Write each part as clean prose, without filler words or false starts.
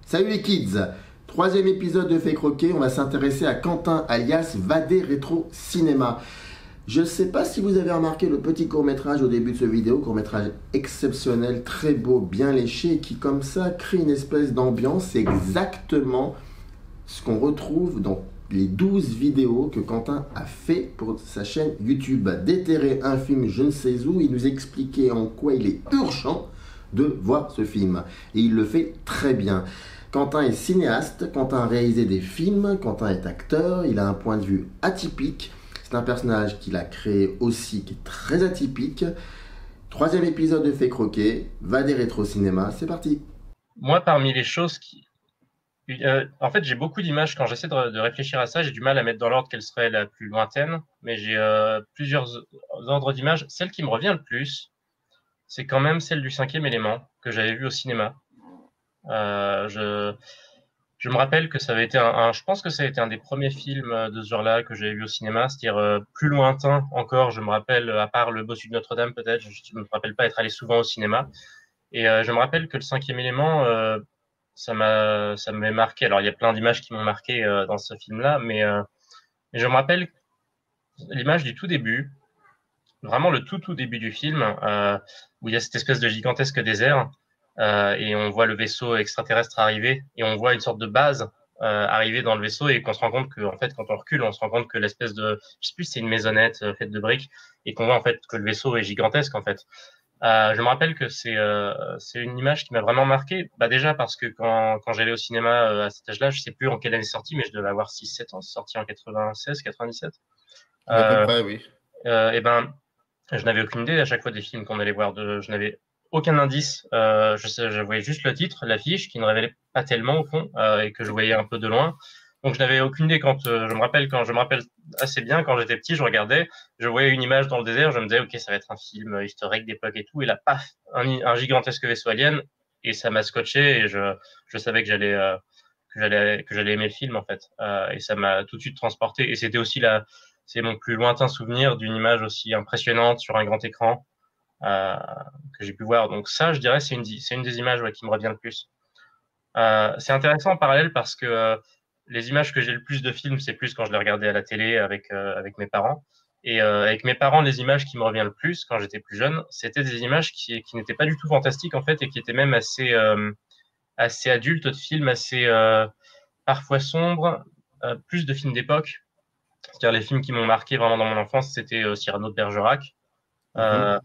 Salut les kids! Troisième épisode de Fait Croquer, on va s'intéresser à Quentin alias Vadé Rétro Cinéma. Je ne sais pas si vous avez remarqué le petit court-métrage au début de cette vidéo, court-métrage exceptionnel, très beau, bien léché, et qui comme ça crée une espèce d'ambiance. C'est exactement ce qu'on retrouve dans les 12 vidéos que Quentin a fait pour sa chaîne YouTube. Déterrer un film je ne sais où, il nous expliquait en quoi il est urgent de voir ce film. Et il le fait très bien. Quentin est cinéaste, Quentin a réalisé des films, Quentin est acteur, il a un point de vue atypique. C'est un personnage qu'il a créé aussi qui est très atypique. Troisième épisode de Fait Croquer, Vadé Rétro Cinéma, c'est parti. Moi, parmi les choses en fait, j'ai beaucoup d'images. Quand j'essaie de réfléchir à ça, j'ai du mal à mettre dans l'ordre quelle serait la plus lointaine. Mais j'ai plusieurs ordres d'images. Celle qui me revient le plus, c'est quand même celle du cinquième élément que j'avais vu au cinéma. Je me rappelle que ça avait été je pense que ça a été un des premiers films de ce genre-là que j'avais vu au cinéma, c'est-à-dire plus lointain encore. Je me rappelle, à part Le Bossu de Notre-Dame peut-être, je ne me rappelle pas être allé souvent au cinéma. Et je me rappelle que le cinquième élément, ça m'avait marqué. Alors il y a plein d'images qui m'ont marqué dans ce film-là, mais je me rappelle l'image du tout début, vraiment le tout début du film, où il y a cette espèce de gigantesque désert, et on voit le vaisseau extraterrestre arriver, et on voit une sorte de base arriver dans le vaisseau, et qu'on se rend compte que, en fait, quand on recule, on se rend compte que l'espèce de, je sais plus si c'est une maisonnette faite de briques, et qu'on voit en fait que le vaisseau est gigantesque en fait. Je me rappelle que c'est une image qui m'a vraiment marqué. Bah déjà parce que quand j'allais au cinéma à cet âge-là, je sais plus en quelle année c'est sorti, mais je devais avoir 6-7 ans, c'est sorti en 96, 97. À peu près, oui. Et ben, je n'avais aucune idée à chaque fois des films qu'on allait voir. Je n'avais aucun indice. Je voyais juste le titre, l'affiche, qui ne révélait pas tellement au fond, et que je voyais un peu de loin. Donc je n'avais aucune idée. Quand je me rappelle assez bien, quand j'étais petit, je regardais, je voyais une image dans le désert, je me disais ok, ça va être un film historique d'époque et tout, et là paf, un gigantesque vaisseau alien, et ça m'a scotché, et je savais que j'allais aimer le film en fait, et ça m'a tout de suite transporté. Et c'était aussi c'est mon plus lointain souvenir d'une image aussi impressionnante sur un grand écran que j'ai pu voir. Donc ça, je dirais, c'est une des images qui me revient le plus. C'est intéressant en parallèle parce que les images que j'ai le plus de films, c'est plus quand je les regardais à la télé avec mes parents. Et avec mes parents, les images qui me reviennent le plus quand j'étais plus jeune, c'était des images qui n'étaient pas du tout fantastiques en fait, et qui étaient même assez adultes, de films assez parfois sombres, plus de films d'époque. C'est-à-dire les films qui m'ont marqué vraiment dans mon enfance, c'était Cyrano de Bergerac. La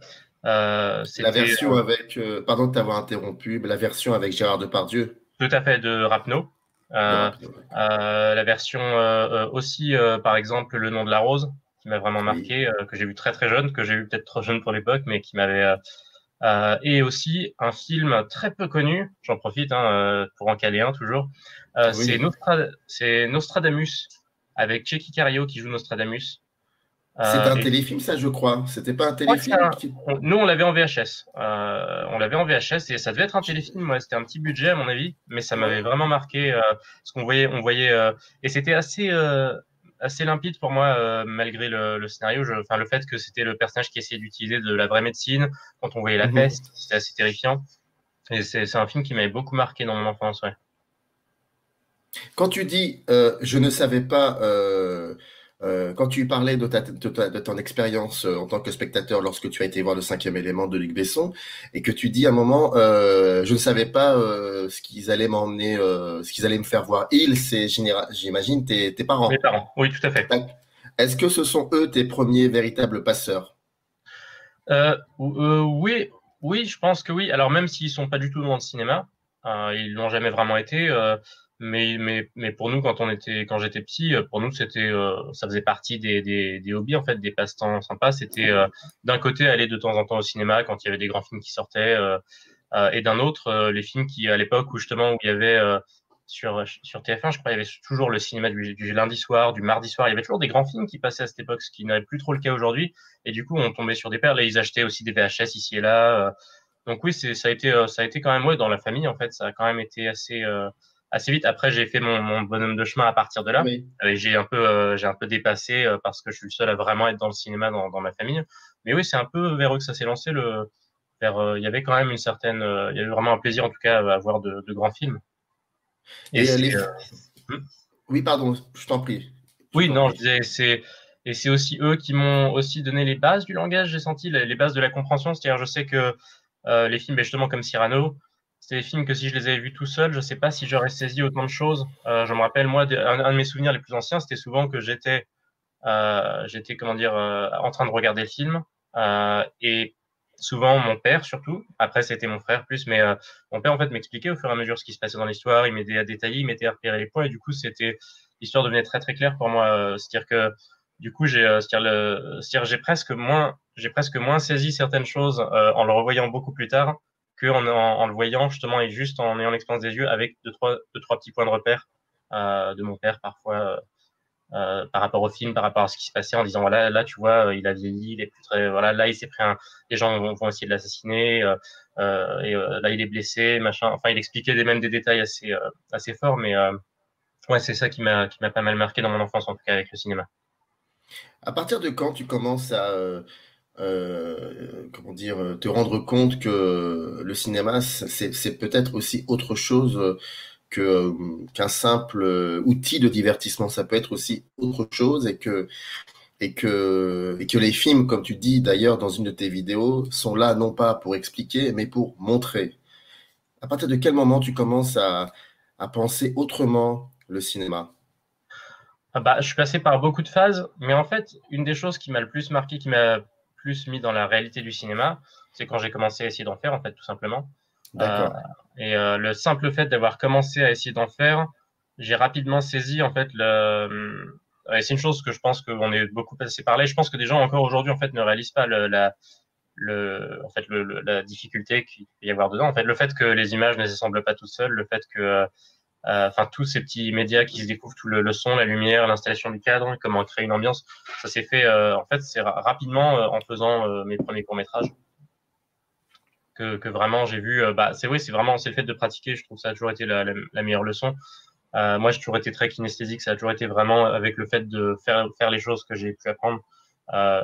C'était version avec, pardon de t'avoir interrompu, mais la version avec Gérard Depardieu. tout à fait de Rapneau. De Rapneau, ouais. La version aussi, par exemple, Le Nom de la Rose, qui m'a vraiment marqué, que j'ai vu très très jeune, que j'ai vu peut-être trop jeune pour l'époque, mais qui m'avait... et aussi un film très peu connu, j'en profite pour en caler un toujours, Oui. c'est Nostradamus, avec Checky Cario qui joue Nostradamus. C'était un Et téléfilm, ça, je crois. C'était pas un je crois que téléfilm qui... nous, on l'avait en VHS. On l'avait en VHS et ça devait être un téléfilm. Ouais, c'était un petit budget à mon avis, mais ça Ouais. m'avait vraiment marqué parce qu'on voyait et c'était assez limpide pour moi malgré le scénario. Enfin, le fait que c'était le personnage qui essayait d'utiliser de la vraie médecine quand on voyait la Mhm. peste, c'était assez terrifiant. Et c'est un film qui m'avait beaucoup marqué dans mon enfance. Ouais. Quand tu dis je ne savais pas, quand tu parlais de ton expérience en tant que spectateur lorsque tu as été voir le cinquième élément de Luc Besson, et que tu dis à un moment je ne savais pas ce qu'ils allaient m'emmener, ce qu'ils allaient me faire voir. Ils, c'est j'imagine tes Mes parents. parents. Oui, tout à fait. Est-ce que ce sont eux tes premiers véritables passeurs? Oui, oui, je pense que oui. Alors même s'ils sont pas du tout dans le cinéma, ils l'ont jamais vraiment été. Mais pour nous, quand j'étais petit, pour nous ça faisait partie des hobbies en fait, des passe-temps sympas. C'était d'un côté aller de temps en temps au cinéma quand il y avait des grands films qui sortaient, et d'un autre les films qui à l'époque où justement où il y avait sur TF1, je crois, il y avait toujours le cinéma du lundi soir, du mardi soir. Il y avait toujours des grands films qui passaient à cette époque, ce qui n'est plus trop le cas aujourd'hui. Et du coup, on tombait sur des perles et ils achetaient aussi des VHS ici et là. Donc oui, ça a été quand même, ouais, dans la famille, en fait, ça a quand même été assez vite. Après, j'ai fait mon bonhomme de chemin à partir de là. Oui. Et j'ai un peu dépassé parce que je suis le seul à vraiment être dans le cinéma dans ma famille. Mais oui, c'est un peu vers eux que ça s'est lancé. Il y avait quand même il y avait vraiment un plaisir, en tout cas, à voir de grands films. Et Et c'est, les... hmm. Oui, pardon, je t'en prie. Je Oui, t'en non, je prie. disais, c'est aussi eux qui m'ont aussi donné les bases du langage, j'ai senti, les bases de la compréhension. C'est-à-dire, je sais que les films, ben, justement, comme Cyrano, c'est des films que si je les avais vus tout seul, je sais pas si j'aurais saisi autant de choses. Je me rappelle, moi, un de mes souvenirs les plus anciens, c'était souvent que j'étais, comment dire, en train de regarder le film. Et souvent, mon père, surtout, après, c'était mon frère plus, mais mon père, en fait, m'expliquait au fur et à mesure ce qui se passait dans l'histoire. Il m'aidait à détailler, il m'aidait à repérer les points. Et du coup, l'histoire devenait très, très claire pour moi. C'est-à-dire que, du coup, j'ai presque moins saisi certaines choses en le revoyant beaucoup plus tard en le voyant justement et juste en ayant l'expérience des yeux avec deux, trois petits points de repère de mon père parfois par rapport au film, par rapport à ce qui se passait, en disant voilà, là tu vois, il a vieilli, il est plus très, voilà, là il s'est pris les gens vont essayer de l'assassiner, et là il est blessé, machin. Enfin, il expliquait même des détails assez forts, mais ouais, c'est ça qui m'a pas mal marqué dans mon enfance en tout cas avec le cinéma. À partir de quand tu commences à comment dire, te rendre compte que le cinéma, c'est peut-être aussi autre chose que qu'un simple outil de divertissement. Ça peut être aussi autre chose et que les films, comme tu dis d'ailleurs dans une de tes vidéos, sont là non pas pour expliquer, mais pour montrer. À partir de quel moment tu commences à penser autrement le cinéma? Ah bah, je suis passé par beaucoup de phases, mais en fait, une des choses qui m'a le plus marqué, qui m'a plus mis dans la réalité du cinéma, c'est quand j'ai commencé à essayer d'en faire, en fait, tout simplement. Euh, D'accord. et le simple fait d'avoir commencé à essayer d'en faire, j'ai rapidement saisi, en fait, et c'est une chose que je pense qu'on est beaucoup passé par là. Et je pense que des gens encore aujourd'hui, en fait, ne réalisent pas en fait, la difficulté qu'il peut y avoir dedans. En fait, le fait que les images ne s'assemblent pas toutes seules, le fait que enfin tous ces petits médias qui se découvrent, tout le son, la lumière, l'installation du cadre, comment créer une ambiance. Ça s'est fait, en fait, c'est rapidement en faisant mes premiers courts-métrages que vraiment j'ai vu. Bah, c'est oui, c'est le fait de pratiquer. Je trouve que ça a toujours été la meilleure leçon. Moi, j'ai toujours été très kinesthésique. Ça a toujours été vraiment avec le fait de faire les choses que j'ai pu apprendre.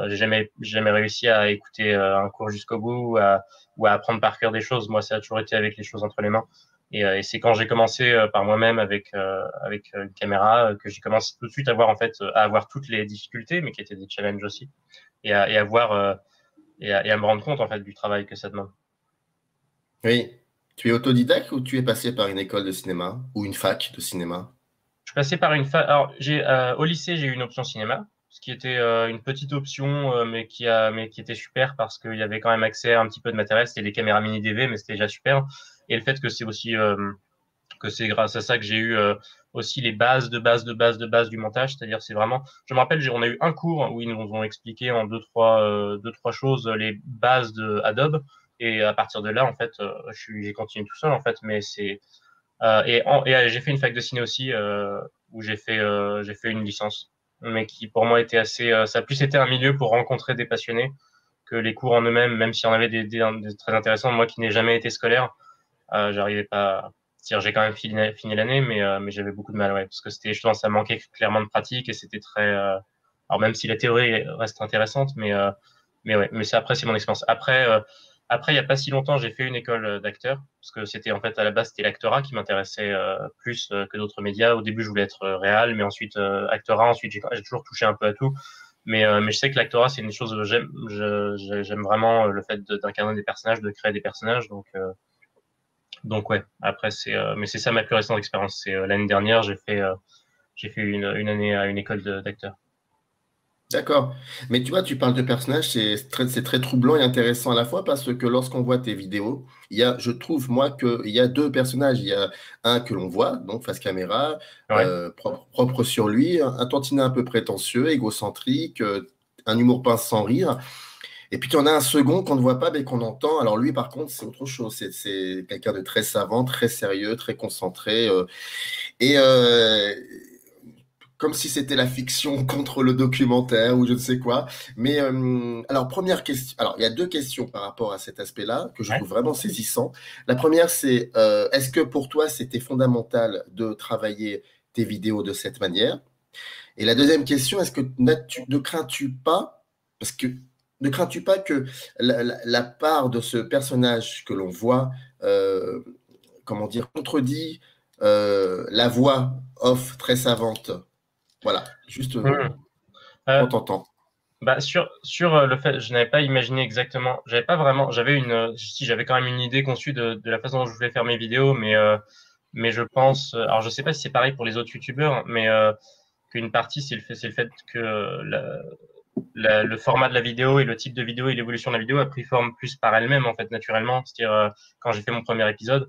J'ai jamais réussi à écouter un cours jusqu'au bout ou à apprendre par cœur des choses. Moi, ça a toujours été avec les choses entre les mains. Et c'est quand j'ai commencé par moi-même avec une caméra que j'ai commencé tout de suite à voir toutes les difficultés, mais qui étaient des challenges aussi, et à voir et à me rendre compte en fait du travail que ça demande. Oui. Tu es autodidacte ou tu es passé par une école de cinéma ou une fac de cinéma? Je suis passé par alors au lycée j'ai eu une option cinéma, ce qui était une petite option, mais qui était super parce qu'il y avait quand même accès à un petit peu de matériel. C'était des caméras mini DV, mais c'était déjà super. Et le fait que c'est grâce à ça que j'ai eu aussi les bases de base de base de base du montage. C'est-à-dire, c'est vraiment, je me rappelle, on a eu un cours où ils nous ont expliqué en deux, trois choses les bases de Adobe. Et à partir de là, en fait, j'ai continué tout seul, en fait. Mais j'ai fait une fac de ciné aussi où j'ai fait une licence. mais qui pour moi était assez. Ça a plus été un milieu pour rencontrer des passionnés que les cours en eux-mêmes, même s'il y en avait des très intéressants. Moi qui n'ai jamais été scolaire, j'arrivais pas. C'est-à-dire, j'ai quand même fini l'année, mais j'avais beaucoup de mal, ouais, parce que c'était justement, ça manquait clairement de pratique et c'était très. Alors même si la théorie reste intéressante, mais ouais, mais après c'est mon expérience. Après, il y a pas si longtemps, j'ai fait une école d'acteur parce que c'était en fait à la base c'était l'actorat qui m'intéressait plus que d'autres médias. Au début, je voulais être réal, mais ensuite actorat. Ensuite, j'ai toujours touché un peu à tout. Mais je sais que l'actorat c'est une chose que j'aime. J'aime vraiment le fait d'incarner des personnages, de créer des personnages. Donc ouais. Après mais c'est ça ma plus récente expérience. C'est l'année dernière, j'ai fait une année à une école d'acteur. D'accord. Mais tu vois, tu parles de personnages, c'est très troublant et intéressant à la fois parce que lorsqu'on voit tes vidéos, je trouve, moi, qu'il y a deux personnages. Il y a un que l'on voit, donc face caméra, Ouais. propre sur lui, un tantinet un peu prétentieux, égocentrique, un humour pince sans rire. Et puis, tu en as un second qu'on ne voit pas, mais qu'on entend. Alors, lui, par contre, c'est autre chose. C'est quelqu'un de très savant, très sérieux, très concentré. Et comme si c'était la fiction contre le documentaire ou je ne sais quoi. Mais alors, première question. Alors, il y a deux questions par rapport à cet aspect-là que je Ouais. trouve vraiment saisissant. La première, c'est est-ce que pour toi, c'était fondamental de travailler tes vidéos de cette manière? Et la deuxième question, est-ce que ne crains-tu pas, parce que ne crains-tu pas que la part de ce personnage que l'on voit, comment dire, contredit la voix off très savante? Voilà, juste Mhm. prends Euh, ton temps. Bah sur le fait, je n'avais pas imaginé exactement, j'avais pas vraiment, j'avais si j'avais quand même une idée conçue de la façon dont je voulais faire mes vidéos, mais je pense, alors je sais pas si c'est pareil pour les autres youtubeurs, mais qu'une partie c'est le fait que le format de la vidéo et le type de vidéo et l'évolution de la vidéo a pris forme plus par elle-même en fait naturellement, c'est-à-dire quand j'ai fait mon premier épisode.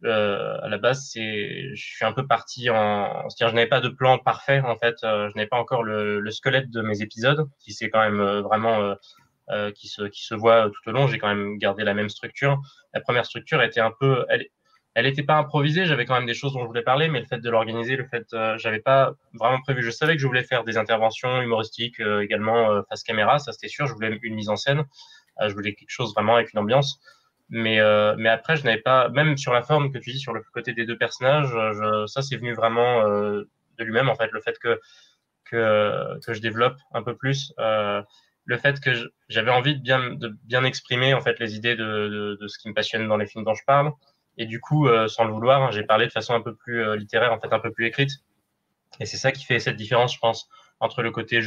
À la base, je suis un peu parti c'est-à-dire, je n'avais pas de plan parfait en fait. Je n'avais pas encore le squelette de mes épisodes, qui c'est quand même vraiment qui se voit tout au long. J'ai quand même gardé la même structure. La première structure était un peu, elle était pas improvisée. J'avais quand même des choses dont je voulais parler, mais le fait de l'organiser, j'avais pas vraiment prévu. Je savais que je voulais faire des interventions humoristiques également face caméra, ça c'était sûr. Je voulais une mise en scène. Je voulais quelque chose vraiment avec une ambiance. Mais après, je n'avais pas, même sur la forme que tu dis, sur le côté des deux personnages, ça c'est venu vraiment de lui-même, en fait, le fait que je développe un peu plus, le fait que j'avais envie de bien exprimer, en fait, les idées de ce qui me passionne dans les films dont je parle. Et du coup, sans le vouloir, hein, j'ai parlé de façon un peu plus littéraire, en fait, un peu plus écrite. Et c'est ça qui fait cette différence, je pense, entre le côté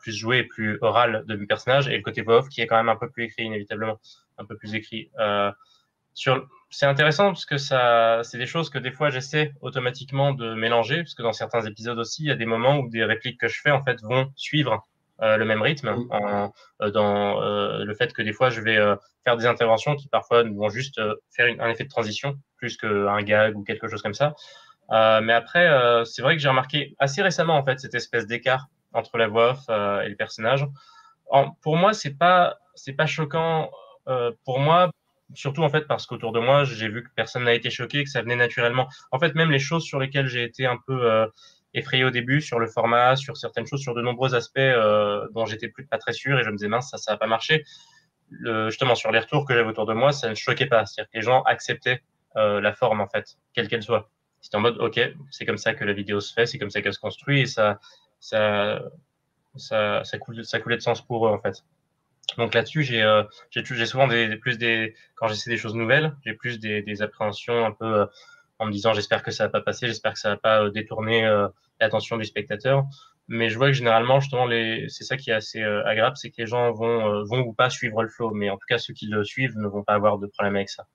plus joué et plus oral de mes personnages et le côté voix off qui est quand même un peu plus écrit, inévitablement, un peu plus écrit. C'est intéressant parce que c'est des choses que des fois j'essaie automatiquement de mélanger, parce que dans certains épisodes aussi, il y a des moments où des répliques que je fais en fait vont suivre le même rythme, dans le fait que des fois je vais faire des interventions qui parfois vont juste faire un effet de transition plus qu'un gag ou quelque chose comme ça. Mais après, c'est vrai que j'ai remarqué assez récemment en fait cette espèce d'écart entre la voix off et le personnage. Pour moi, c'est pas choquant. Pour moi, surtout en fait parce qu'autour de moi, j'ai vu que personne n'a été choqué, que ça venait naturellement. En fait, même les choses sur lesquelles j'ai été un peu effrayé au début, sur le format, sur certaines choses, sur de nombreux aspects dont j'étais plus pas très sûr et je me disais mince, ça va pas marché. Justement, sur les retours que j'avais autour de moi, ça ne choquait pas. C'est-à-dire que les gens acceptaient la forme en fait, quelle qu'elle soit. C'était en mode ok, c'est comme ça que la vidéo se fait, c'est comme ça qu'elle se construit et ça, ça coulait de sens pour eux en fait. Donc là-dessus, j'ai souvent quand j'essaie des choses nouvelles, j'ai plus des appréhensions un peu en me disant j'espère que ça va pas passer, j'espère que ça va pas détourner l'attention du spectateur. Mais je vois que généralement, justement, c'est ça qui est assez agréable, c'est que les gens vont ou pas suivre le flow. Mais en tout cas, ceux qui le suivent ne vont pas avoir de problème avec ça.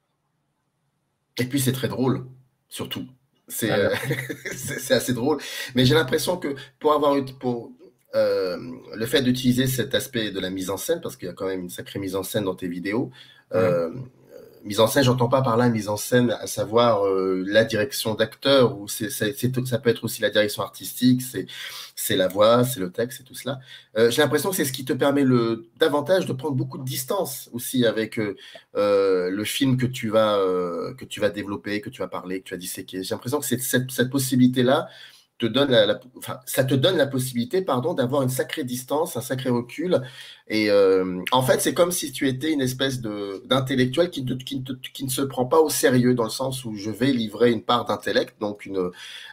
Et puis c'est très drôle, surtout. C'est Ah, euh, merci. c'est assez drôle. Mais j'ai l'impression que pour le fait d'utiliser cet aspect de la mise en scène, parce qu'il y a quand même une sacrée mise en scène dans tes vidéos, Mhm. euh, mise en scène, j'entends pas par là mise en scène, à savoir la direction d'acteur, ou ça peut être aussi la direction artistique, c'est la voix, c'est le texte, c'est tout cela. J'ai l'impression que c'est ce qui te permet davantage de prendre beaucoup de distance aussi avec le film que tu vas développer, que tu vas parler, que tu vas disséquer. J'ai l'impression que cette possibilité-là te donne enfin, ça te donne la possibilité, pardon, d'avoir une sacrée distance, un sacré recul. Et en fait, c'est comme si tu étais une espèce d'intellectuel qui ne se prend pas au sérieux, dans le sens où je vais livrer une part d'intellect, donc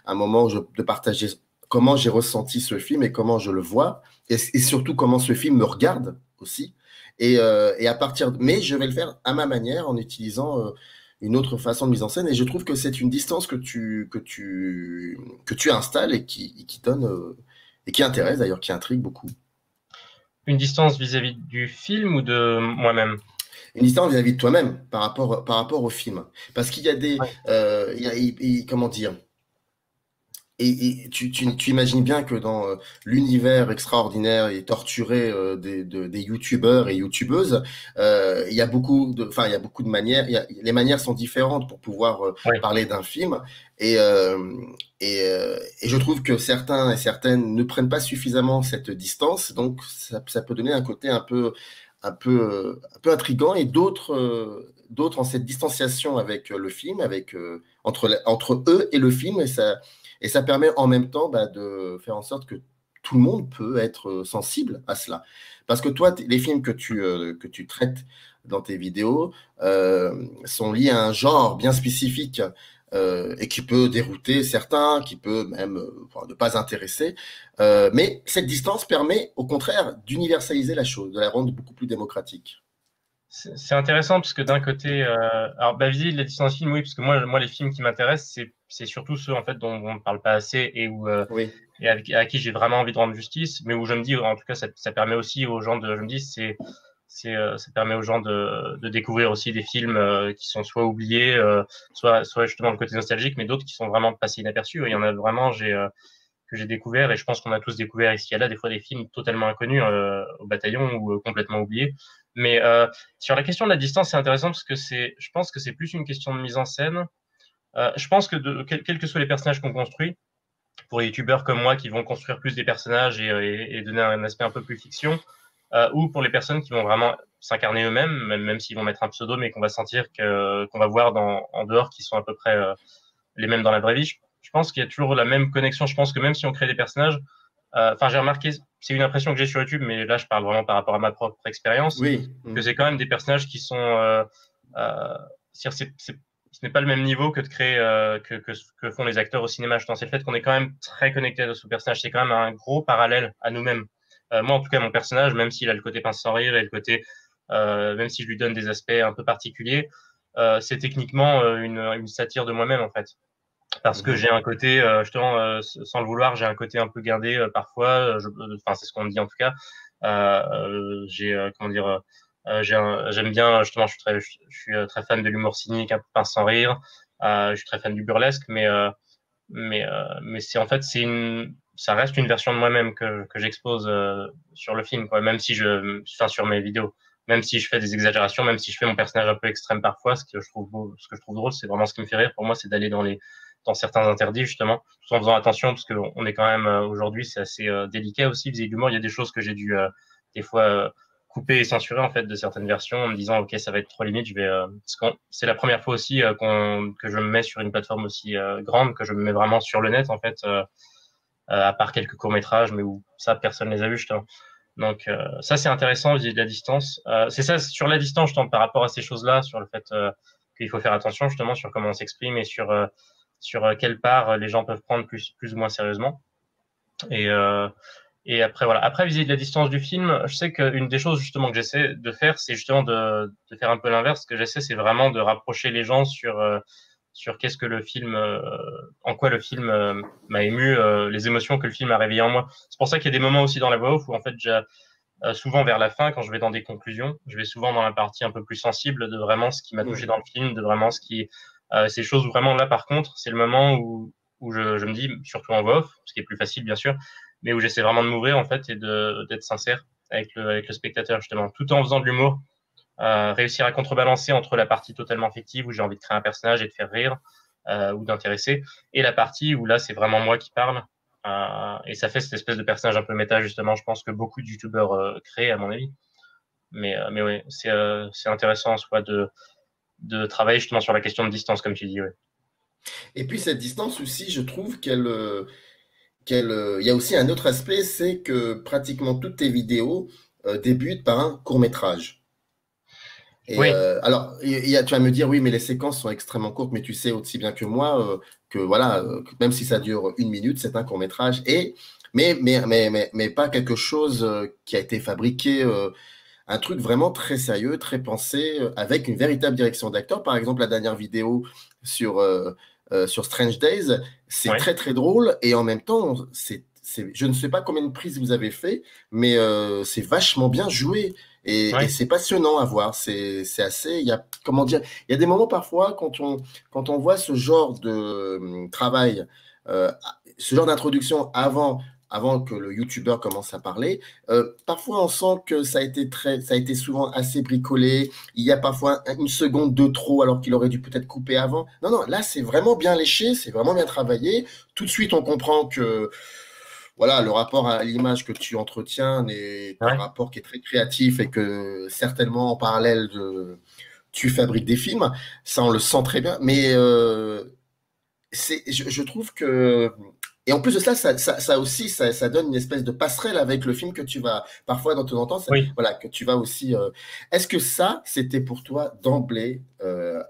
un moment de partager comment j'ai ressenti ce film et comment je le vois, et surtout comment ce film me regarde aussi. Et à partir mais je vais le faire à ma manière en utilisant une autre façon de mise en scène. Et je trouve que c'est une distance que tu installes et qui donne et qui intéresse d'ailleurs, qui intrigue beaucoup. Une distance vis-à-vis du film ou de moi-même? Une distance vis-à-vis de toi-même par rapport au film, parce qu'il y a des, Ouais. comment dire. Et tu imagines bien que dans l'univers extraordinaire et torturé des youtubeurs et youtubeuses, il y a enfin, il y a beaucoup de manières. Les manières sont différentes pour pouvoir Ouais. parler d'un film. Et, et je trouve que certains et certaines ne prennent pas suffisamment cette distance. Donc, ça peut donner un côté un peu intriguant. Et d'autres en cette distanciation avec le film, entre eux et le film. Et ça permet en même temps de faire en sorte que tout le monde peut être sensible à cela. Parce que toi, les films que tu traites dans tes vidéos sont liés à un genre bien spécifique et qui peut dérouter certains, qui peut même ne pas intéresser. Mais cette distance permet au contraire d'universaliser la chose, de la rendre beaucoup plus démocratique. C'est intéressant parce que d'un côté, alors vis-à-vis de la distance film, oui, parce que moi les films qui m'intéressent, c'est surtout ceux en fait dont on ne parle pas assez et où Oui. et à qui j'ai vraiment envie de rendre justice, mais où je me dis, en tout cas, ça permet aussi aux gens je me dis, ça permet aux gens de découvrir aussi des films qui sont soit oubliés, soit justement le côté nostalgique, mais d'autres qui sont vraiment passés inaperçus. Il y en a vraiment, que j'ai découvert, et je pense qu'on a tous découvert ici et là des fois des films totalement inconnus au bataillon ou complètement oubliés. Mais sur la question de la distance, c'est intéressant parce que je pense que c'est plus une question de mise en scène. Je pense que quels que soient les personnages qu'on construit, pour les youtubeurs comme moi qui vont construire plus des personnages et donner un aspect un peu plus fiction, ou pour les personnes qui vont vraiment s'incarner eux-mêmes, même s'ils vont mettre un pseudo, mais qu'on va sentir qu'on va voir en dehors, qui sont à peu près les mêmes dans la vraie vie. Je pense qu'il y a toujours la même connexion. Je pense que même si on crée des personnages, enfin, j'ai remarqué, c'est une impression que j'ai sur YouTube, mais là, je parle vraiment par rapport à ma propre expérience, Oui. que c'est quand même des personnages qui sont, ce n'est pas le même niveau que de créer, que font les acteurs au cinéma. Je pense c'est le fait qu'on est quand même très connecté à ce personnage. C'est quand même un gros parallèle à nous-mêmes. Moi, en tout cas, mon personnage, même s'il a le côté pince sans rire et le côté, même si je lui donne des aspects un peu particuliers, c'est techniquement une satire de moi-même, en fait. Parce que Mhm. j'ai un côté, justement, sans le vouloir, j'ai un côté un peu guindé parfois. Enfin, c'est ce qu'on me dit en tout cas. Comment dire, j'aime bien, justement, je suis très fan de l'humour cynique, un peu pince sans rire. Je suis très fan du burlesque, mais c'est en fait, ça reste une version de moi-même que j'expose sur le film, quoi. Même si enfin, sur mes vidéos, même si je fais des exagérations, même si je fais mon personnage un peu extrême parfois, ce que je trouve drôle, c'est vraiment ce qui me fait rire. Pour moi, c'est d'aller dans certains interdits, justement, tout en faisant attention, parce qu'on est quand même, aujourd'hui, c'est assez délicat aussi, vis-à-vis de l'humour. Il y a des choses que j'ai dû, des fois, couper et censurer, en fait, de certaines versions, en me disant, OK, ça va être trop limite, c'est la première fois aussi que je me mets sur une plateforme aussi grande, que je me mets vraiment sur le net, en fait, à part quelques courts-métrages, mais où ça, personne les a vus, justement. Donc, ça, c'est intéressant, vis-à-vis de la distance. C'est ça, sur la distance, justement, par rapport à ces choses-là, sur le fait qu'il faut faire attention, justement, sur comment on s'exprime et sur quelle part les gens peuvent prendre plus ou moins sérieusement. Et, euh, et après, voilà. Après, vis-à-vis de la distance du film, je sais qu'une des choses, justement, que j'essaie de faire, c'est justement de faire un peu l'inverse. Ce que j'essaie, c'est vraiment de rapprocher les gens sur qu'est-ce que le film, en quoi le film m'a ému, les émotions que le film a réveillées en moi. C'est pour ça qu'il y a des moments aussi dans la voix off où, en fait, souvent vers la fin, quand je vais dans des conclusions, je vais souvent dans la partie un peu plus sensible de vraiment ce qui m'a touché Mhm. dans le film, de vraiment ces choses où vraiment là, par contre, c'est le moment où je me dis, surtout en voix off, ce qui est plus facile, bien sûr, mais où j'essaie vraiment de m'ouvrir, en fait, et d'être sincère avec le spectateur, justement, tout en faisant de l'humour, réussir à contrebalancer entre la partie totalement fictive où j'ai envie de créer un personnage et de faire rire, ou d'intéresser, et la partie où là, c'est vraiment moi qui parle. Et ça fait cette espèce de personnage un peu méta, justement, je pense que beaucoup de youtubeurs créent, à mon avis. Mais oui, c'est intéressant en soi de travailler justement sur la question de distance, comme tu dis. Ouais. Et puis cette distance aussi, je trouve il y a aussi un autre aspect, c'est que pratiquement toutes tes vidéos débutent par un court-métrage. Et Oui, alors, tu vas me dire, oui, mais les séquences sont extrêmement courtes, mais tu sais aussi bien que moi que voilà, que même si ça dure 1 minute, c'est un court-métrage. Mais pas quelque chose qui a été fabriqué, un truc vraiment très sérieux, très pensé, avec une véritable direction d'acteur. Par exemple, la dernière vidéo sur Strange Days, c'est oui, très très drôle et en même temps, je ne sais pas combien de prises vous avez fait, mais c'est vachement bien joué. Et oui. c'est passionnant à voir. C'est assez. Il y a, comment dire, il y a des moments parfois quand on voit ce genre de travail, euh, ce genre d'introduction avant que le youtubeur commence à parler, parfois on sent que ça a été souvent assez bricolé. Il y a parfois une seconde de trop alors qu'il aurait dû peut-être couper avant. Non, non, là c'est vraiment bien léché, c'est vraiment bien travaillé. Tout de suite on comprend que voilà, le rapport à l'image que tu entretiens n'est qu'un Ouais. rapport qui est très créatif et que certainement en parallèle tu fabriques des films. Ça, on le sent très bien. Mais je trouve que. Et en plus de ça, ça aussi, ça donne une espèce de passerelle avec le film que tu vas, parfois, dans ton temps, Oui. voilà, que tu vas aussi. Est-ce que ça, c'était pour toi d'emblée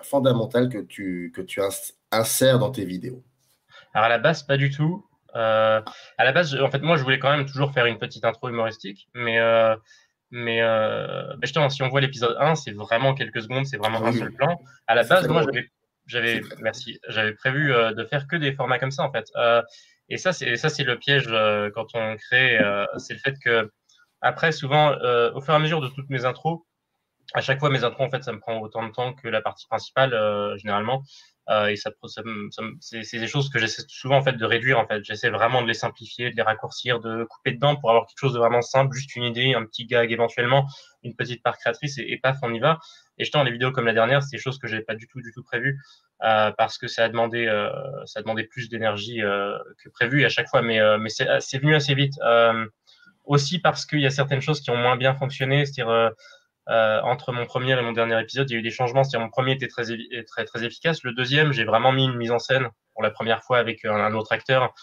fondamental que tu insères dans tes vidéos? Alors à la base, pas du tout. À la base, en fait, moi, je voulais quand même toujours faire une petite intro humoristique, mais justement, si on voit l'épisode 1, c'est vraiment quelques secondes, c'est vraiment Ah un oui, seul plan. À la c'est très base, moi, drôle. C'est très drôle. merci, j'avais prévu de faire que des formats comme ça, en fait. Et ça, c'est le piège quand on crée, c'est le fait que après, souvent, au fur et à mesure de toutes mes intros, à chaque fois, mes intros, en fait, ça me prend autant de temps que la partie principale, généralement. Et c'est des choses que j'essaie souvent, en fait, de réduire, en fait. J'essaie vraiment de les simplifier, de les raccourcir, de couper dedans pour avoir quelque chose de vraiment simple, juste une idée, un petit gag éventuellement, une petite part créatrice et paf, on y va. Et justement, les vidéos comme la dernière, c'est des choses que j'avais pas du tout prévues, parce que ça a demandé plus d'énergie, que prévu à chaque fois. Mais c'est venu assez vite. Aussi parce qu'il y a certaines choses qui ont moins bien fonctionné, c'est-à-dire, entre mon premier et mon dernier épisode, il y a eu des changements. C'est-à-dire, mon premier était très efficace. Le deuxième, j'ai vraiment mis une mise en scène pour la première fois avec un autre acteur.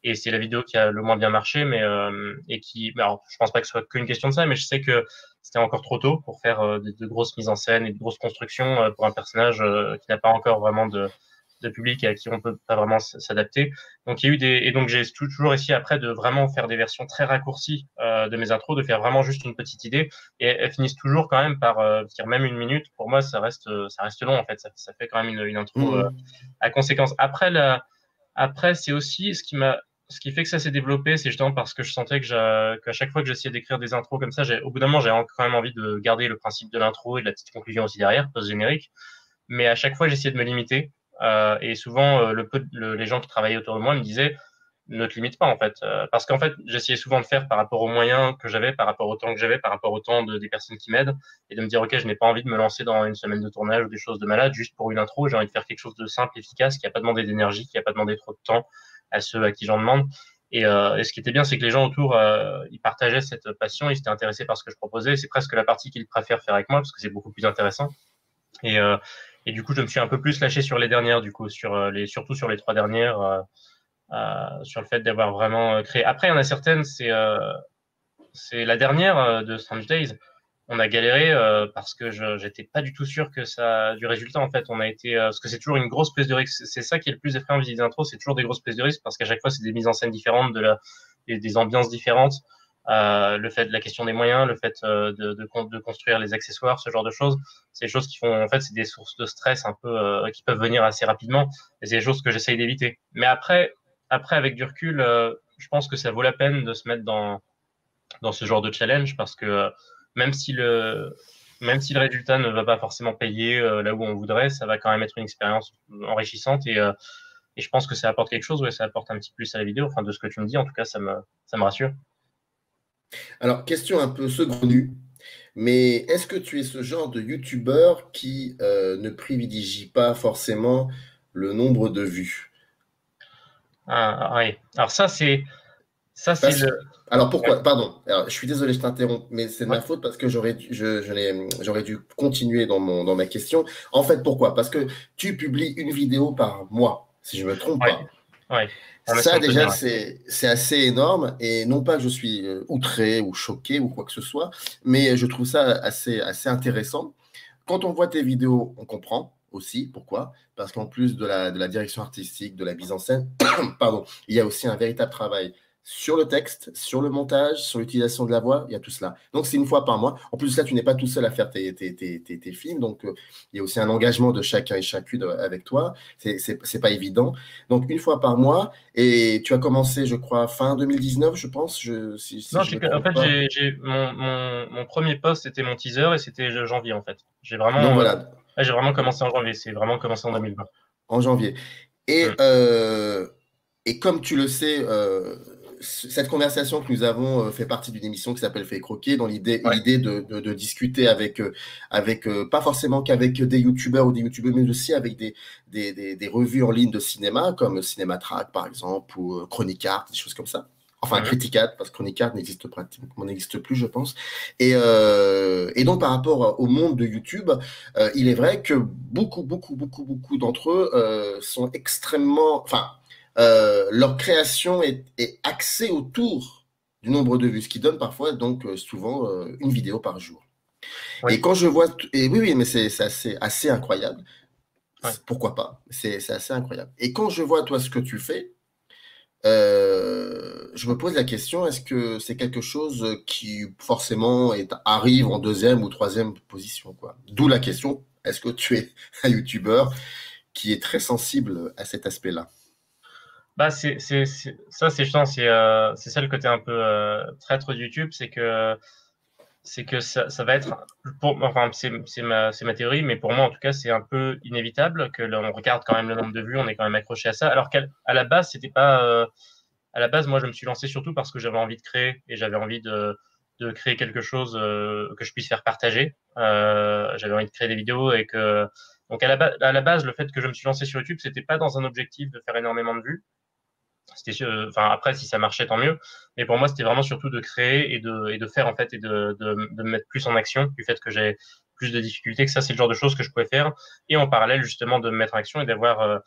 Et c'est la vidéo qui a le moins bien marché, alors, je pense pas que ce soit qu'une question de ça, mais je sais que c'était encore trop tôt pour faire de grosses mises en scène et de grosses constructions pour un personnage qui n'a pas encore vraiment de public et à qui on peut pas vraiment s'adapter. Donc il y a eu et donc j'ai toujours essayé après de vraiment faire des versions très raccourcies de mes intros, de faire vraiment juste une petite idée et elles finissent toujours quand même par dire même 1 minute. Pour moi, ça reste long en fait. Ça fait quand même une intro Mhm. à conséquence. Après c'est aussi ce qui fait que ça s'est développé, c'est justement parce que je sentais qu'à chaque fois que j'essayais d'écrire des intros comme ça, au bout d'un moment, j'avais quand même envie de garder le principe de l'intro et de la petite conclusion aussi derrière, post-générique. Mais à chaque fois, j'essayais de me limiter. Et souvent, les gens qui travaillaient autour de moi me disaient, ne te limite pas en fait. Parce qu'en fait, j'essayais souvent de faire par rapport aux moyens que j'avais, par rapport au temps que j'avais, par rapport au temps des personnes qui m'aident, et de me dire, ok, je n'ai pas envie de me lancer dans une semaine de tournage ou des choses de malade juste pour une intro. J'ai envie de faire quelque chose de simple, efficace, qui n'a pas demandé d'énergie, qui n'a pas demandé trop de temps à ceux à qui j'en demande. Et ce qui était bien, c'est que les gens autour, ils partageaient cette passion, ils étaient intéressés par ce que je proposais. C'est presque la partie qu'ils préfèrent faire avec moi parce que c'est beaucoup plus intéressant. Et, euh, et du coup, je me suis un peu plus lâché sur les dernières, du coup, surtout sur les trois dernières, sur le fait d'avoir vraiment créé. Après, il y en a certaines, c'est la dernière de Strange Days. On a galéré parce que j'étais pas du tout sûr du résultat en fait. On a été parce que c'est toujours une grosse prise de risque. C'est ça qui est le plus effrayant vis des intros, c'est toujours des grosses prises de risque parce qu'à chaque fois c'est des mises en scène différentes, des ambiances différentes. Le fait de la question des moyens, le fait de construire les accessoires, ce genre de choses, c'est des choses qui font en fait c'est des sources de stress un peu qui peuvent venir assez rapidement et c'est des choses que j'essaye d'éviter. Mais après avec du recul, je pense que ça vaut la peine de se mettre dans ce genre de challenge parce que même si le, même si le résultat ne va pas forcément payer là où on voudrait, ça va quand même être une expérience enrichissante et je pense que ça apporte quelque chose, ouais, ça apporte un petit plus à la vidéo, enfin de ce que tu me dis, en tout cas, ça me rassure. Alors, question un peu saugrenue, mais est-ce que tu es ce genre de youtubeur qui ne privilégie pas forcément le nombre de vues? Oui. Alors ça, c'est Parce le, que, alors ouais, pourquoi? Pardon, alors, je suis désolé, je t'interromps, mais c'est de ouais, ma faute parce que j'aurais dû continuer dans ma question. En fait, pourquoi? Parce que tu publies une vidéo par mois, si je me trompe ouais, pas. Ouais, on essaie Ça, de tenir. déjà, Ouais. c'est assez énorme. Et non pas que je suis outré ou choqué ou quoi que ce soit, mais je trouve ça assez intéressant. Quand on voit tes vidéos, on comprend aussi pourquoi. Parce qu'en plus de la direction artistique, de la mise en scène, pardon, il y a aussi un véritable travail sur le texte, sur le montage, sur l'utilisation de la voix, il y a tout cela. Donc, c'est une fois par mois. En plus de ça, tu n'es pas tout seul à faire tes films. Donc, il y a aussi un engagement de chacun et chacune avec toi. C'est pas évident. Donc, une fois par mois. Et tu as commencé, je crois, fin 2019, je pense, si Non, je me en trompe fait, pas. mon premier post, c'était mon teaser et c'était janvier, en fait. Donc, voilà, J'ai vraiment commencé en janvier. C'est vraiment commencé en en, 2020. en janvier. Et, Mm. euh, et comme tu le sais, cette conversation que nous avons fait partie d'une émission qui s'appelle Fait Croquer, dans Ouais. l'idée de discuter pas forcément qu'avec des youtubeurs ou des youtubeurs, mais aussi avec des revues en ligne de cinéma, comme Cinématrack par exemple, ou Chronic Art, des choses comme ça. Enfin, Mhm. Critic Art, parce que Chronic Art n'existe pratiquement n'existe plus, je pense. Et donc, par rapport au monde de YouTube, il est vrai que beaucoup d'entre eux sont extrêmement, enfin, leur création est axée autour du nombre de vues, ce qui donne parfois donc souvent une vidéo par jour. Oui. Et quand je vois, et oui, oui, mais c'est assez incroyable. Ouais. Pourquoi pas? C'est assez incroyable. Et quand je vois toi ce que tu fais, je me pose la question, est-ce que c'est quelque chose qui forcément arrive en deuxième ou troisième position, quoi? D'où la question, est-ce que tu es un youtubeur qui est très sensible à cet aspect-là? Bah, ça, c'est chiant. C'est ça le côté un peu traître de YouTube, c'est que ça va être, enfin, c'est ma théorie, mais pour moi, en tout cas, c'est un peu inévitable que on regarde quand même le nombre de vues, on est quand même accroché à ça, alors qu'à la base, c'était pas, à la base, moi, je me suis lancé surtout parce que j'avais envie de créer et j'avais envie de créer quelque chose que je puisse faire partager. J'avais envie de créer des vidéos donc à la base, le fait que je me suis lancé sur YouTube, c'était pas dans un objectif de faire énormément de vues. Enfin, après, si ça marchait, tant mieux. Mais pour moi, c'était vraiment surtout de créer et de faire, en fait, et de me mettre plus en action du fait que j'ai plus de difficultés, que ça, c'est le genre de choses que je pouvais faire. Et en parallèle, justement, de me mettre en action et d'avoir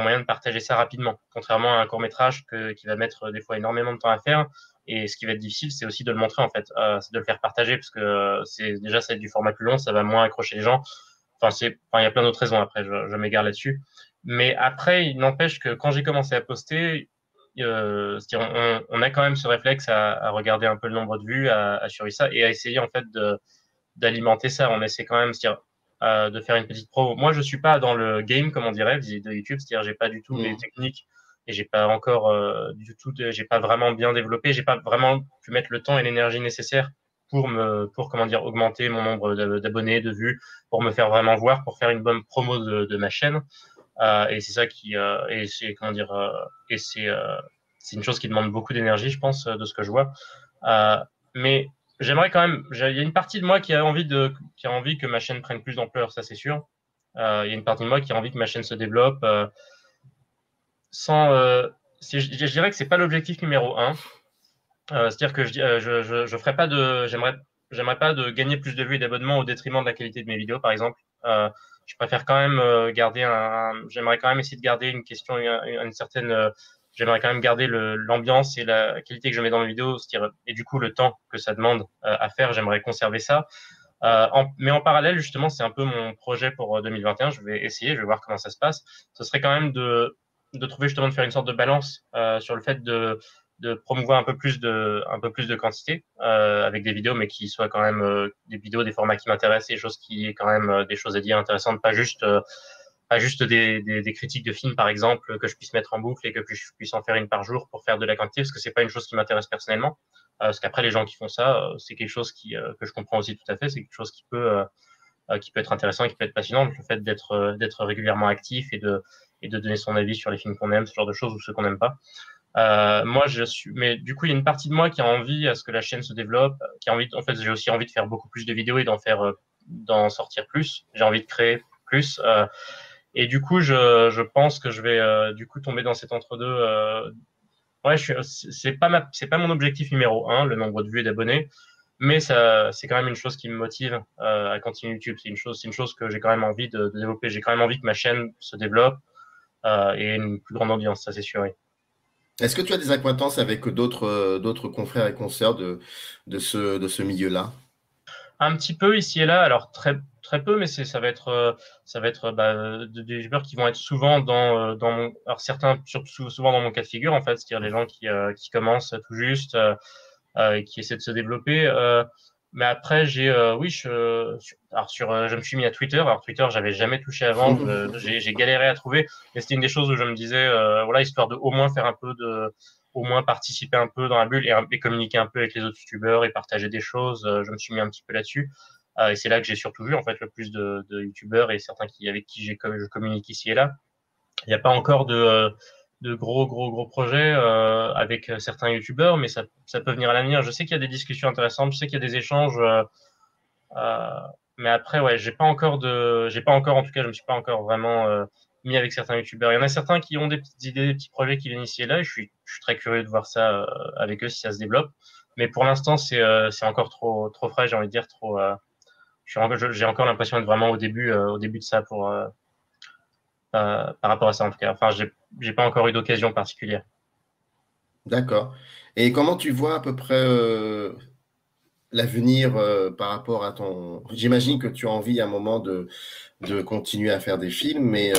moyen de partager ça rapidement. Contrairement à un court-métrage qui va mettre des fois énormément de temps à faire. Et ce qui va être difficile, c'est aussi de le montrer, en fait. C'est de le faire partager parce que déjà, ça va être du format plus long, ça va moins accrocher les gens. Il y a plein d'autres raisons après, je m'égare là-dessus. Mais après, il n'empêche que quand j'ai commencé à poster, c'est-à-dire on a quand même ce réflexe à regarder un peu le nombre de vues, à surveiller ça et à essayer en fait d'alimenter ça. On essaie quand même, c'est-à-dire de faire une petite pro. Moi, je suis pas dans le game, comme on dirait, de YouTube, c'est-à-dire j'ai pas du tout les Mmh. techniques et j'ai pas encore j'ai pas vraiment bien développé, j'ai pas vraiment pu mettre le temps et l'énergie nécessaire pour comment dire augmenter mon nombre d'abonnés, de vues, pour me faire vraiment voir, pour faire une bonne promo de ma chaîne. Et c'est ça et c'est comment dire, et c'est une chose qui demande beaucoup d'énergie, je pense, de ce que je vois. Euh, mais j'aimerais quand même, il y a une partie de moi qui a envie que ma chaîne prenne plus d'ampleur, ça c'est sûr. Il y a une partie de moi qui a envie que ma chaîne se développe sans. Je dirais que c'est pas l'objectif numéro un. C'est-à-dire que je ferai pas j'aimerais pas de gagner plus de vues et d'abonnements au détriment de la qualité de mes vidéos, par exemple. Je préfère quand même j'aimerais quand même essayer de garder une question, une certaine, j'aimerais quand même garder l'ambiance et la qualité que je mets dans mes vidéos, c'est-à-dire, et du coup le temps que ça demande à faire, j'aimerais conserver ça. Mais en parallèle, justement, c'est un peu mon projet pour 2021. Je vais essayer, je vais voir comment ça se passe. Ce serait quand même de trouver justement de faire une sorte de balance sur le fait de promouvoir un peu plus de quantité avec des vidéos, mais qui soient quand même des vidéos, des formats qui m'intéressent, et des choses qui aient quand même des choses à dire intéressantes, pas juste des critiques de films, par exemple, que je puisse mettre en boucle et que je puisse en faire une par jour pour faire de la quantité, parce que c'est pas une chose qui m'intéresse personnellement. Parce qu'après, les gens qui font ça, c'est quelque chose que je comprends aussi tout à fait. C'est quelque chose qui peut être intéressant et qui peut être passionnant. Le fait d'être régulièrement actif et de donner son avis sur les films qu'on aime, ce genre de choses ou ceux qu'on n'aime pas. Mais du coup, il y a une partie de moi qui a envie à ce que la chaîne se développe, en fait, j'ai aussi envie de faire beaucoup plus de vidéos et d'en sortir plus. J'ai envie de créer plus. Et du coup, je pense que je vais du coup tomber dans cet entre-deux. Ouais, c'est pas mon objectif numéro un, le nombre de vues et d'abonnés, mais c'est quand même une chose qui me motive à continuer YouTube. C'est une chose que j'ai quand même envie de développer. J'ai quand même envie que ma chaîne se développe. et une plus grande audience, ça c'est sûr. Oui. Est-ce que tu as des acquaintances avec d'autres confrères et consoeurs de ce milieu-là? Un petit peu ici et là, alors très peu, mais ça va être des youtubeurs qui vont être souvent dans mon, alors certains souvent dans mon cas de figure en fait, c'est-à-dire les gens qui commencent tout juste et qui essaient de se développer. Mais après, oui, je me suis mis à Twitter. Alors Twitter, j'avais jamais touché avant. J'ai galéré à trouver, mais c'était une des choses où je me disais, voilà, histoire de au moins faire un peu au moins participer un peu dans la bulle et communiquer un peu avec les autres youtubeurs et partager des choses. Je me suis mis un petit peu là-dessus. Et c'est là que j'ai surtout vu en fait le plus de youtubeurs et certains avec qui je communique ici et là. Il n'y a pas encore de gros projets avec certains youtubeurs, mais ça peut venir à l'avenir. Je sais qu'il y a des discussions intéressantes, je sais qu'il y a des échanges, euh, mais après, ouais, j'ai pas encore, en tout cas, je me suis pas encore vraiment mis avec certains youtubeurs. Il y en a certains qui ont des petites idées, des petits projets qui viennent ici et là, et je suis très curieux de voir ça avec eux si ça se développe. Mais pour l'instant, c'est encore trop frais, j'ai envie de dire, trop. J'ai encore l'impression d'être vraiment au début de ça par rapport à ça en tout cas. Enfin, j'ai pas encore eu d'occasion particulière. D'accord. Et comment tu vois à peu près l'avenir par rapport à ton... J'imagine que tu as envie à un moment de continuer à faire des films, mais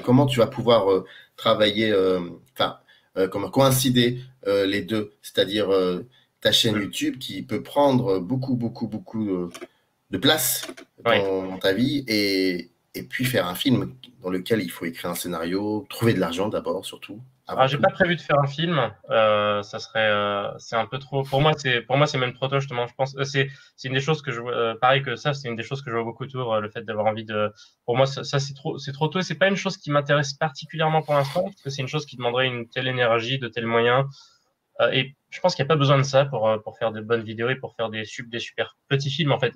comment tu vas pouvoir travailler, comment coïncider les deux, c'est-à-dire ta chaîne Mm. YouTube qui peut prendre beaucoup de place Ouais. dans ta vie et puis faire un film dans lequel il faut écrire un scénario, trouver de l'argent d'abord, surtout, Alors, avant j'ai tout. pas prévu de faire un film. C'est un peu trop. Pour moi, c'est même trop tôt justement. Je pense, c'est une des choses que je vois. Pareil que ça, c'est une des choses que je vois beaucoup autour. Le fait d'avoir envie de. Pour moi, ça c'est trop tôt. C'est pas une chose qui m'intéresse particulièrement pour l'instant, parce que c'est une chose qui demanderait une telle énergie, de tels moyens. Et je pense qu'il n'y a pas besoin de ça pour faire de bonnes vidéos et pour faire des super petits films. En fait,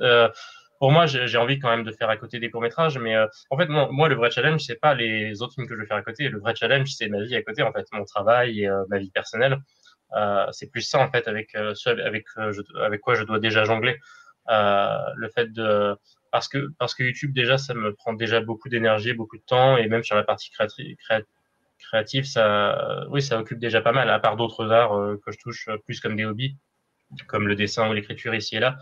pour moi, j'ai envie quand même de faire à côté des courts-métrages, mais en fait, moi, le vrai challenge, c'est pas les autres films que je vais faire à côté. Le vrai challenge, c'est ma vie à côté, en fait, mon travail et ma vie personnelle. C'est plus ça, en fait, avec quoi je dois déjà jongler. Le fait de parce que YouTube déjà ça me prend déjà beaucoup d'énergie, beaucoup de temps et même sur la partie créatif, oui, ça occupe déjà pas mal, à part d'autres arts que je touche plus comme des hobbies, comme le dessin ou l'écriture ici et là.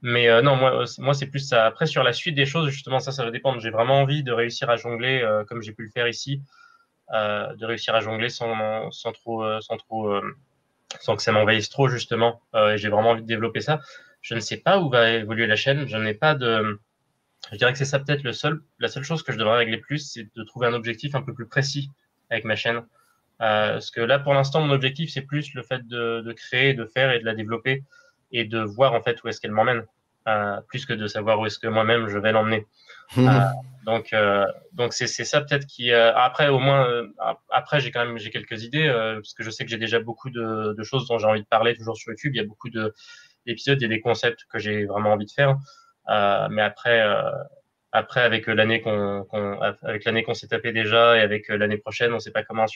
Mais non, moi, c'est plus ça. Après, sur la suite des choses, justement, ça va dépendre. J'ai vraiment envie de réussir à jongler, comme j'ai pu le faire ici, de réussir à jongler sans que ça m'envahisse trop, justement. Et j'ai vraiment envie de développer ça. Je ne sais pas où va évoluer la chaîne. Je n'ai pas de. Je dirais que c'est ça peut-être la seule chose que je devrais régler plus, c'est de trouver un objectif un peu plus précis avec ma chaîne. Parce que là, pour l'instant, mon objectif, c'est plus le fait de créer, de faire et de la développer et de voir en fait où est-ce qu'elle m'emmène, plus que de savoir où est-ce que moi-même je vais l'emmener. Euh, donc c'est ça peut-être qui. Après, au moins, après j'ai quelques idées parce que je sais que j'ai déjà beaucoup de choses dont j'ai envie de parler toujours sur YouTube. Il y a beaucoup d'épisodes, il y a des concepts que j'ai vraiment envie de faire. Mais après, avec avec l'année qu'on s'est tapé déjà et avec l'année prochaine, on sait pas comment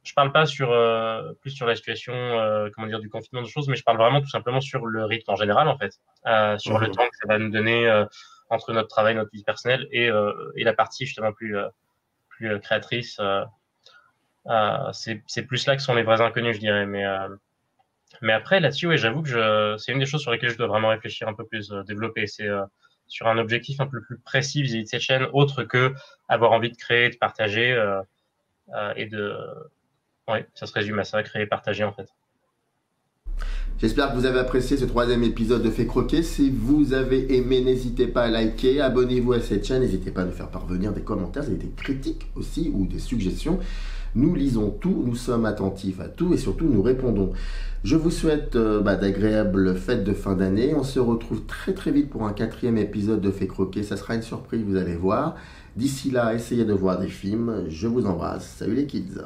je parle pas plus sur la situation, comment dire, du confinement de choses, mais je parle vraiment tout simplement sur le rythme en général, en fait, sur le temps que ça va nous donner entre notre travail, notre vie personnelle et la partie justement plus créatrice. C'est plus là que sont les vrais inconnus, je dirais. Mais après, là-dessus, ouais, j'avoue que c'est une des choses sur lesquelles je dois vraiment réfléchir un peu plus, développer. C'est sur un objectif un peu plus précis vis-à-vis de cette chaîne, autre que avoir envie de créer, de partager et de. Ouais, ça se résume à ça, créer, partager en fait. J'espère que vous avez apprécié ce troisième épisode de Fait Croquer. Si vous avez aimé, n'hésitez pas à liker, abonnez-vous à cette chaîne, n'hésitez pas à nous faire parvenir des commentaires, des critiques aussi ou des suggestions. Nous lisons tout, nous sommes attentifs à tout et surtout nous répondons. Je vous souhaite d'agréables fêtes de fin d'année. On se retrouve très vite pour un quatrième épisode de Fait Croquer. Ça sera une surprise, vous allez voir. D'ici là, essayez de voir des films. Je vous embrasse. Salut les kids.